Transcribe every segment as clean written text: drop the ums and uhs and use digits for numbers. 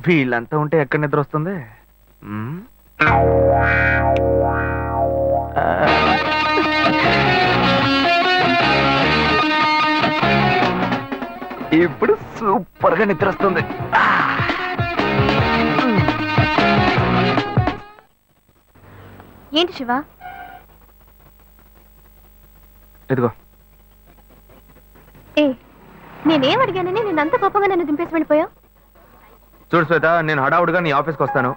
వీళ్ళంతా ఉంటే ఎక్కడ నిద్ర వస్తుంది? ఇప్పుడు సూపర్ గా నిద్ర వస్తుంది. ఏంటి శివ? ఎదుగో. ఏ, నేనేం అడిగానని నేనంత కోపంగా నన్ను దింపేసి వెళ్ళిపోయావు? చూడు శ్వేత, నేను హడావుడిగా నీ ఆఫీస్కి వస్తాను.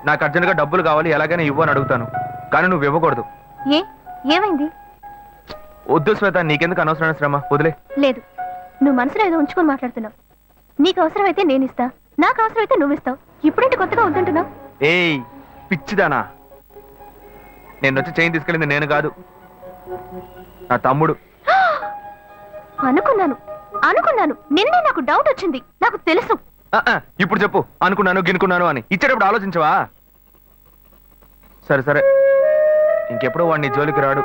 నాకు అర్జెంట్గా డబ్బులు కావాలి, ఎలాగైనా ఇవ్వు అని అడుగుతాను. కానీ నువ్వు ఇవ్వకూడదు. ఏమైంది? వద్దు శ్వేత, నీకెందుకు అనవసరమైన శ్రమ, వదిలే. లేదు, నువ్వు మనసులో ఏదో ఉంచుకొని మాట్లాడుతున్నావు. నీకు అవసరమైతే నేను ఇస్తా, నాకు అవసరమైతే నువ్వు ఇస్తావు. ఇప్పుడేంటి కొత్తగా వద్దంటున్నావు? ఏయ్ పిచ్చిదానా, నేను వచ్చి చైన్ తీసుకెళ్ళింది నేను కాదు, నా తమ్ముడు. అనుకున్నాను నిన్నే. నాకు డౌట్ వచ్చింది, నాకు తెలుసు. ఇప్పుడు చెప్పు, అనుకున్నాను గినుకున్నాను అని ఇచ్చేటప్పుడు ఆలోచించవా? సరే సరే, ఇంకెప్పుడు వాడిని జోలికి రాడు,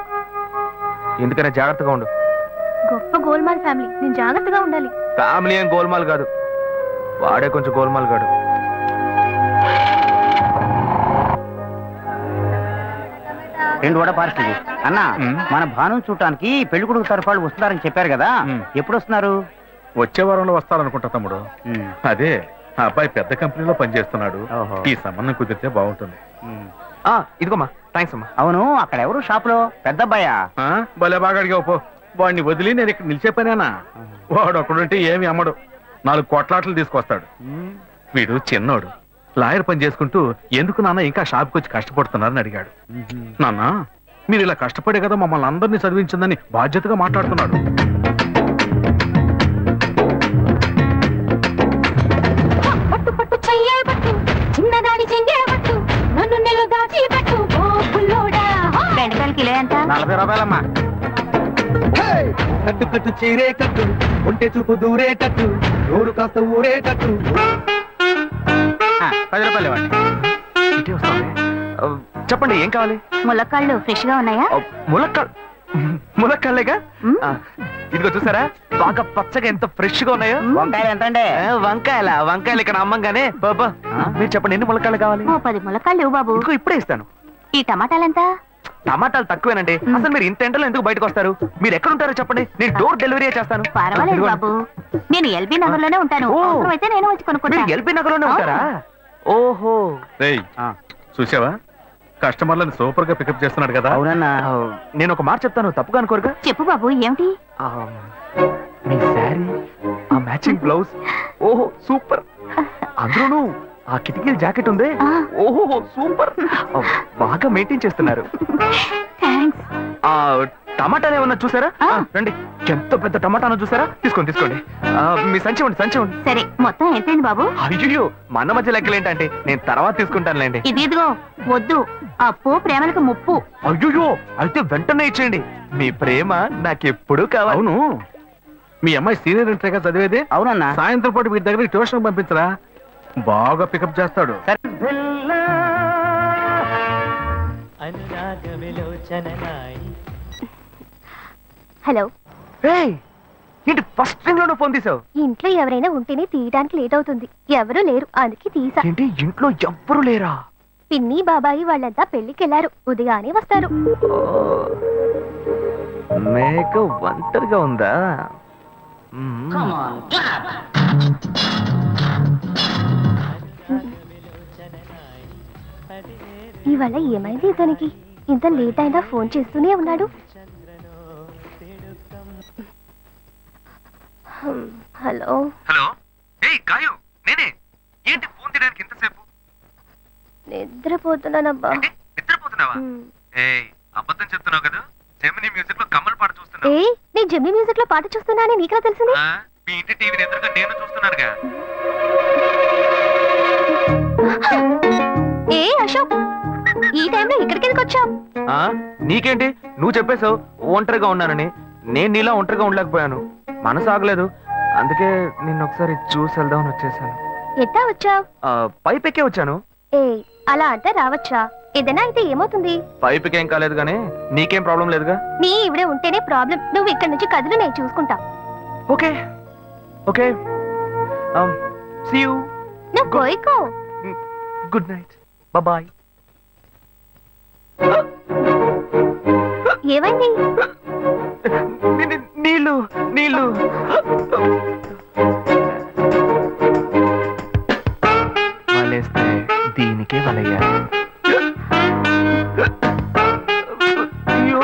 ఎందుకనే జాగ్రత్తగా ఉండు. గొప్ప గోల్మాల్ ఫ్యామిలీ, నేను జాగ్రత్తగా ఉండాలి. ఫ్యామిలీ ఏం గోల్మాల్ కాదు, వాడే కొంచెం గోల్మాల్ కాడు. రెండు వడ పార్సల్ అన్న. మన భాను చూడటానికి పెళ్లి కొడుకు తరఫు వాళ్ళు వస్తున్నారని చెప్పారు కదా, ఎప్పుడు వస్తున్నారు? వచ్చే వారంలో వస్తారనుకుంటా తమ్ముడు. అదే ఆ అబ్బాయి పెద్ద కంపెనీలో పనిచేస్తున్నాడు, ఈ సంబంధం కుదిరితే బాగుంటుంది. ఇదిగోమ్మా, థ్యాంక్స్ అమ్మా. అవును, అక్కడ ఎవరు షాప్ లో? పెద్ద అబ్బాయా? భలే బాగా అడిగావు పో. వాడిని వదిలి నేను ఇక్కడ నిలిచే పనేనా? వాడు ఒకడుంటే ఏమి అమ్మడు, 4 కోట్లాట్లు తీసుకొస్తాడు. వీడు చిన్నోడు, లాయర్ పని చేసుకుంటూ ఎందుకు నాన్న ఇంకా షాప్కి వచ్చి కష్టపడుతున్నారని అడిగాడు. నాన్న, మీరు ఇలా కష్టపడే కదా మమ్మల్ని అందరినీ చదివించిందని బాధ్యతగా మాట్లాడుతున్నాడు. ₹40 రూపాయలమ్మా. కట్టు కట్టు చీరే కట్టు, ఒంటె చూపు దూరే కట్టు, నోరు కాస్త ఊరే కట్టు. ₹10 ఇవ్వండి. చెప్పండి, ఏం కావాలి? ములక్కాళ్ళు ఫ్రెష్ గా ఉన్నాయా? ములక్కాళ్ళేగా. ఇదిగో చూసారా, బాగా పచ్చగా ఎంత ఫ్రెష్ గా ఉన్నాయో. వంకాయలు ఎంత అండి? వంకాయలు ఇక్కడ అమ్మంగానే. బాబా, మీరు చెప్పండి, ఎన్ని ములక్కాళ్ళు కావాలి? 10 ములక్కాళ్ళు ఇవ్వు బాబు. ఇదిగో ఇప్పుడే ఇస్తాను. ఈ టమాటాలు ఎంత? టమాటాలు తక్కువేనండి. అసలు మీరు ఇంత ఎండలో ఎందుకు బయటకు వస్తారు? మీరు ఎక్కడ ఉంటారో చెప్పండి, నేను డోర్ డెలివరీ చేస్తాను. పర్వాలేదు బాబు, నేను ఎల్బీ నగర్ లోనే ఉంటాను. అయితే నేను వచ్చి కొనుక్కుంటాను. ఎల్బీ నగర్ లోనే ఉంటారా? ఓహో. చూసావా, కస్టమర్లను సూపర్ గా పికప్ చేస్తున్నాడు కదా. అవునన్నా. నేను ఒక మాట చెప్తాను, తప్పుగా అనుకోరుగా? చెప్పు బాబు, ఏమిటి? మీ శారీ, ఆ మ్యాచింగ్ బ్లౌజ్, ఓహో సూపర్. అందులోనూ ఆ కిటికీల జాకెట్ ఉంది, ఓహో సూపర్. బాగా మెయింటైన్ చేస్తున్నారు. టమాటాలు ఏమన్నా చూసారా? రండి, ఎంత పెద్ద టమాటాను చూసారా? తీసుకోండి తీసుకోండి. మీ సంచి ఉండి సంచి ఉండి. సరే, మొత్తం ఎంతైంది బాబు? అయ్యో, మన మధ్య లెక్కలు ఏంటంటే నేను తర్వాత తీసుకుంటానులేండి. ఇదిగో వద్దు, అప్పు ప్రేమలకు ముప్పు. అయ్యో, అయితే వెంటనే ఇచ్చేయండి. మీ ప్రేమ నాకెప్పుడు కావాలి. అవును, మీ అమ్మాయి సీనియర్ ఇంటర్గా చదివేదే. అవునన్నా. సాయంత్రం పాటు వీటి దగ్గర ట్యూషన్ పంపించరా, బాగా పికప్ చేస్తాడు. హలో. ఏంటి ఫస్ట్ రింగ్ లోనే ఫోన్ తీసావు? ఇంట్లో ఎవరైనా ఉంటేనే తీయడానికి లేట్ అవుతుంది, ఎవరూ లేరు, అందుకే తీసా. ఏంటి ఇంట్లో ఎవ్వరు లేరా? పిన్ని బాబాయి వాళ్ళంతా పెళ్లికెళ్లారు, ఉదయానే వస్తారు. మేక ఒంటరిగా ఉందా? ఇవాళ ఏమైంది ఇతనికి? ఇంత లేట్ అయినా ఫోన్ చేస్తూనే ఉన్నాడు. హలో. హలో. ఏయ్ గాయు, నేనే. ఏంటి ఫోన్ తీయడానికి ఇంతసేపు? నిద్రపోతున్నానబ్బా. నిద్రపోతున్నావా? ఏయ్, అబద్ధం చెప్తున్నావు కదా. జెమినీ మ్యూజిక్ లో కమల్ పాట చూస్తున్నా. ఏయ్, నేను జెమినీ మ్యూజిక్ లో పాట చూస్తున్నానని నీకెలా తెలిసింది? మీ ఇంటి టీవీని ఎదురుగా నేను చూస్తున్నానుగా. ఏ అశోక్, ఈ టైంలో ఇక్కడికి ఎందుకు వచ్చావు? నీకేంటి, నువ్వు చెప్పేశావు ఒంటరిగా ఉన్నానని. నేను నీలా ఒంటరిగా ఉండలేకపోయాను, మనసు ఆగలేదు. అందుకే నిన్న ఒకసారి చూసి వెళ్దామని వచ్చేసాను. ఎట్టా వచ్చావు? పైపెక్కే వచ్చాను. ఏ, అలా అంటే రావచ్చా? ఏదైనా అయితే ఏమవుతుంది? పైపుకేం కాలేదు గానీ నీకేం ప్రాబ్లం లేదుగా. నీ ఇవిడే ఉంటేనే ప్రాబ్లం. నువ్వు ఇక్కడ నుంచి కదులు, నేను చూసుకుంటా. Okay okay, see you. నువ్వు పోయికో. Good night, bye. ఏమైంది? నీళ్ళు నీళ్ళు. వలేస్తే దీనికే వలయ్యాలి. అయ్యో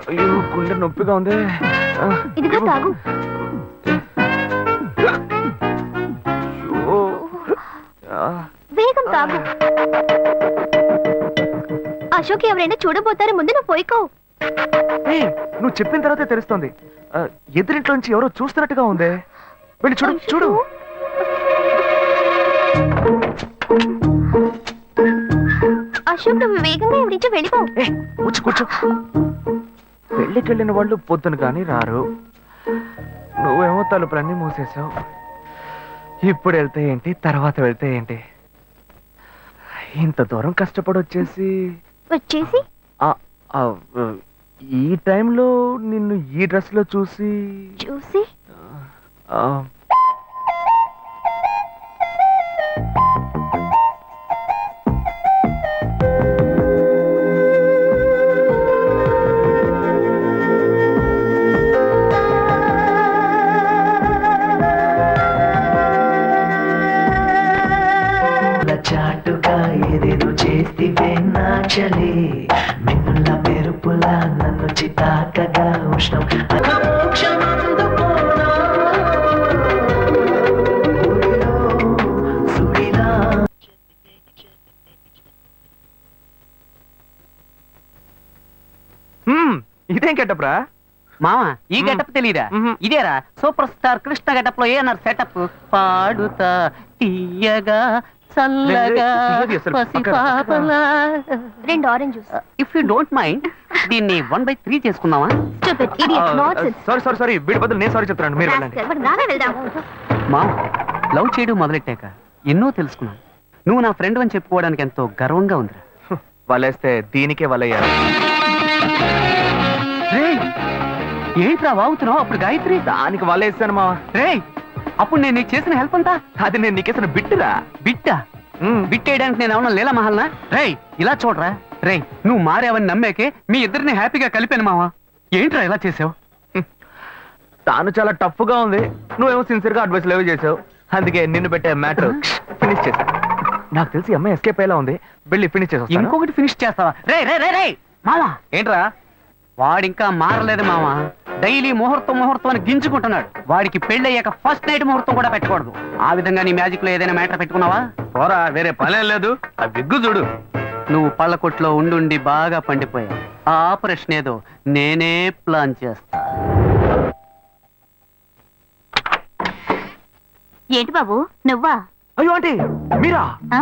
అయ్యో, గుండె నొప్పిగా ఉంది. ఇదిగో తాగు. అయ్యో. వేగం తాగు. అశోక్ ఎవరైనా చూడబోతారు, ముందు నువ్వు పోయికో. ఏయ్, నువ్వు చెప్పిన తర్వాతే తెలుస్తుంది. ఎదురింట్లోంచి ఎవరో చూస్తున్నట్టుగా ఉంది. వెళ్ళి చూడు చూడు. అశోక్ నువ్వు వేగంగా ఇవి నుంచి వెళ్ళిపో. కూర్చో కూర్చో. పెళ్ళికి వెళ్ళిన వాళ్ళు పొద్దున కానీ రారు. నువ్వేమో తలుపులన్నీ మూసేసావు. ఇప్పుడు వెళ్తే ఏంటి, తర్వాత వెళ్తే ఏంటి? ఇంత దూరం కష్టపడి వచ్చేసి ఆ, ఆ, ఈ టైంలో నిన్ను ఈ డ్రెస్ లో చూసి ఆ, చాటుగా ఏదేదో చేస్తివే నా చలి, మిన్నుల మెరుపులా నన్ను చితాకగా ఉష్ణం మోక్షమందుకోనా గుడిలో సుడిలా. ఇదేం కెట్టప్రా? మామా ఈ గెటప్ తెలీదా? ఇదేరా సూపర్ స్టార్ కృష్ణ గెటప్ లో ఏనారు సెటప్. పాడుతా తీయగా చల్లగా పసిపాపలా. 2 orange juice. If you don't mind దీన్ని 1/3 చేసుకుందామా? Stupid idiot, nonsense. సారీ వీడి బదులు నేను సారీ చెప్తాను. మీరు వెళ్ళండి. Rascal, మరి నానే వెళ్దాం. మామా లవ్ చేయడం మొదలెట్టాక ఎన్నో తెలుసుకున్నాను. నువ్వు నా ఫ్రెండ్ అని చెప్పుకోవడానికి ఎంతో గర్వంగా ఉందిరా. వలేస్తే దీనికే వలయ్యాలి. ఏంట్రా వాగుతున్నావు? అప్పుడు గాయత్రి దానికి వలేసాను మా. రేయ్, అప్పుడు నేను నీకు చేసిన హెల్ప్ అంతా అది నేను నీకేసిన బిట్టురా. బిట్టా? బిట్టేయడానికి నేను ఏమన్నా లీలా మహల్నా? రేయ్ ఇలా చూడరా. రేయ్ నువ్వు మారేవని నమ్మేకే మీ ఇద్దరిని హ్యాపీగా కలిపాను మావా. ఏంట్రా ఇలా చేసావు? తాను చాలా టఫ్ గా ఉంది, నువ్వేమో సిన్సియర్ గా అడ్వైస్ లేవు చేసావు. అందుకే నిన్ను పెట్టే మ్యాటర్ ఫినిష్ చేశా. నాకు తెలిసి అమ్మాయి ఎస్కేప్ అయ్యేలా ఉంది. వెళ్ళి ఫినిష్ చేసా. ఇంకొకటి ఫినిష్ చేస్తావా? రే రే రే రే మావా. ఏంట్రా? వాడింకా మారలేదు మావా. డైలీ ముహూర్తం అని గింజుకుంటున్నాడు. వాడికి పెళ్ళయ్యాక ఫస్ట్ నైట్ ముహూర్తం కూడా పెట్టకూడదు. ఆ విధంగా నీ మ్యాజిక్ లో ఏదైనా మ్యాటర్ పెట్టుకున్నావా? పోరా, వేరే పనేం లేదు. ఆ విగ్గు చూడు. నువ్వు పళ్ళ కొట్లో ఉండి బాగా పండిపోయావు. ఆ ఆపరేషన్ ఏదో నేనే ప్లాన్ చేస్తా. ఏంటి బాబు నువ్వా? అయ్యో ఆంటీ మీరా? ఆ,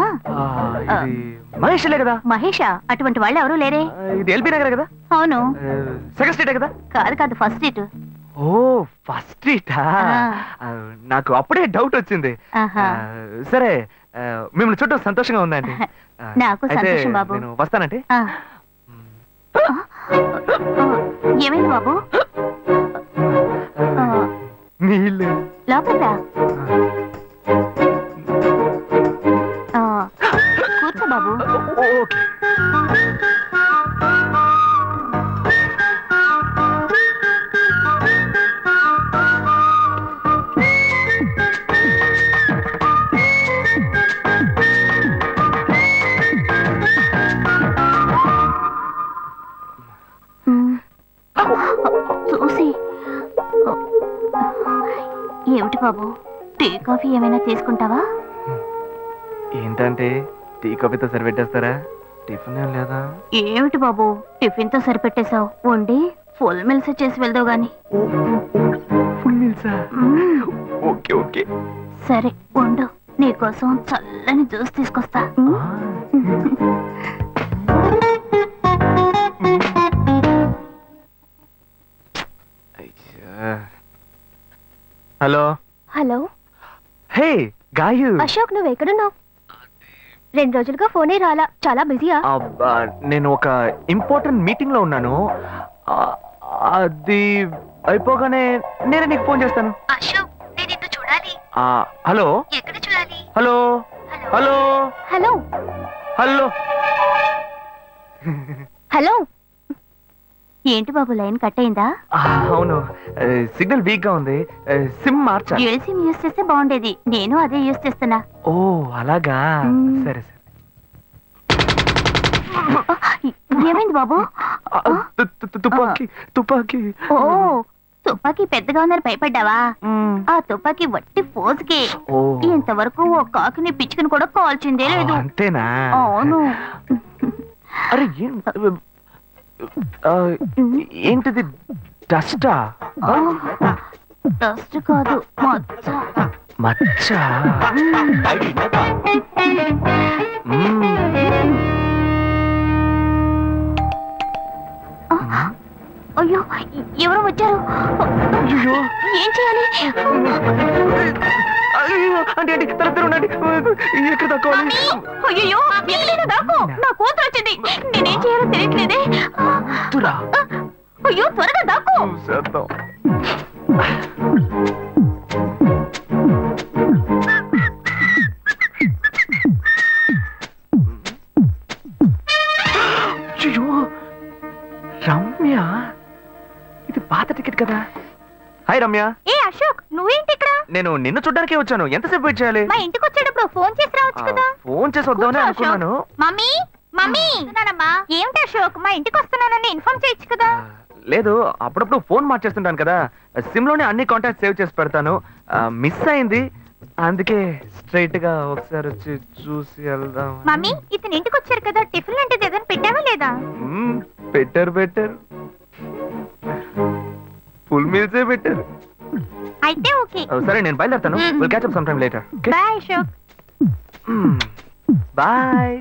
ఇది మహేష్లే కదా? మహేషా? అటువంటి వాళ్ళు ఎవరూ లేరే. ఇది ఎల్బీ నగర్ కదా? అవును. సెకండ్ స్ట్రీటే కదా? కాదు ఫస్ట్ స్ట్రీట్. ఓ ఫస్ట్ స్ట్రీటా? నాకు అప్పుడే డౌట్ వచ్చింది. సరే, మిమ్మల్ని చూడటం సంతోషంగా ఉందండి. నాకు సంతోషం బాబు. నేను వస్తానంటే. ఏమైంది బాబు? నీళ్ళు లోపల కూర్చో బాబు. ఓకే. చూసి ఏమిటి బాబు, టీ కాఫీ ఏమైనా తీసుకుంటావా? ఏంటంటే టీ కాఫీతో సరిపెట్టేస్తారా? టిఫిన్ ఏం లేదా? ఏమిటి బాబు టిఫిన్ తో సరిపెట్టేశావు? వండి ఫుల్ మిల్స్ చేసి వెళ్దావు గాని. ఫుల్ మీల్సా? Okay okay. సరే వండు, నీకోసం చల్లని జ్యూస్ తీసుకొస్తా. Hello hello. Hey Gayu. Ashok నువ్వు ఎక్కడున్నావు? 2 రోజులుగా ఫోనే రాలా, చాలా బిజీయా? నేను ఒక ఇంపార్టెంట్ మీటింగ్ లో ఉన్నాను. అది అయిపోగానే నేనే నీకు ఫోన్ చేస్తాను. అశోక్, నేను నిన్ను చూడాలి. హలో ఎక్కడ చూడాలి? Hello hello hello hello hello. ఏంటి బాబు, లైన్ కట్ అయిందా? అవును, సిగ్నల్ వీక్ గా ఉంది. సిమ్ మార్చా. డ్యూయల్ సిమ్ యూస్ చేస్తే బాగుండేది. నేను అదే యూస్ చేస్తున్నా. ఓ అలాగా. మ్మ్. సరే సరే. ఏమైంది బాబు? తుపాకీ తుపాకీ. ఓ, తుపాకీ పెద్దగా ఉందని భయపడ్డావా? మ్మ్. ఆ తుపాకీ వట్టి ఫోజుకే. ఓ ఇంతవరకు ఓ కాకిని పిచ్చుకుని కూడా కాల్చిందే లేదు. అంతేనా? అవును. అరే ఏంటిది? డస్టా? డస్ట్ కాదు, మచ్చ. మచ్చ. మ్మ్. అయ్యో, ఎవరో వచ్చారు. అయ్యో ఏం చేయాలి? అయ్యో, అంటే తరతరు ఉండండి. ఎక్కడ తక్కువాలి? అయ్యో, ఎక్కడైనా దాకు. నా కూతురు వచ్చింది. నేనేం చేయాలో తెలియట్లేదే. తురా అయ్యో, త్వరగా దాకు. చేద్దాం. అయ్యో, రమ్య, ఇది పాత టికెట్ కదా. హాయ్ రమ్య. ఏ అశోక్, నువ్వేంటి ఇక్కడ? నేను నిన్ను చూడ్డానికే వచ్చాను. ఎంతసేపు వెయిట్ చేయాలి? మా ఇంటికి వచ్చేటప్పుడు ఫోన్ చేసి రావచ్చు కదా. ఫోన్ చేసి వద్దామని కూర్చో, అనుకున్నాను. మమ్మీ మమ్మీ, ఏమిటి అశోక్, మా ఇంటికి వస్తున్నానని ఇన్ఫార్మ్ చేయొచ్చు కదా. లేదు, అప్పుడప్పుడు ఫోన్ మార్చేస్తుంటాను కదా. సిమ్ లోనే అన్ని కాంటాక్ట్ సేవ్ చేసి పెడతాను. మిస్ అయింది, అందుకే స్ట్రైట్ గా ఒకసారి వచ్చి చూసి వెళ్దాం. మమ్మీ, ఇతను ఇంటికి వచ్చారు కదా, టిఫిన్ లాంటిది ఏదైనా పెట్టావా లేదా? బెటర్ బెటర్, ఫుల్ మీల్సే బెటర్. అయితే ఓకే. సరే, నేను బయలుదేరుతాను. Will catch up some time later. Bye Ashok. Bye.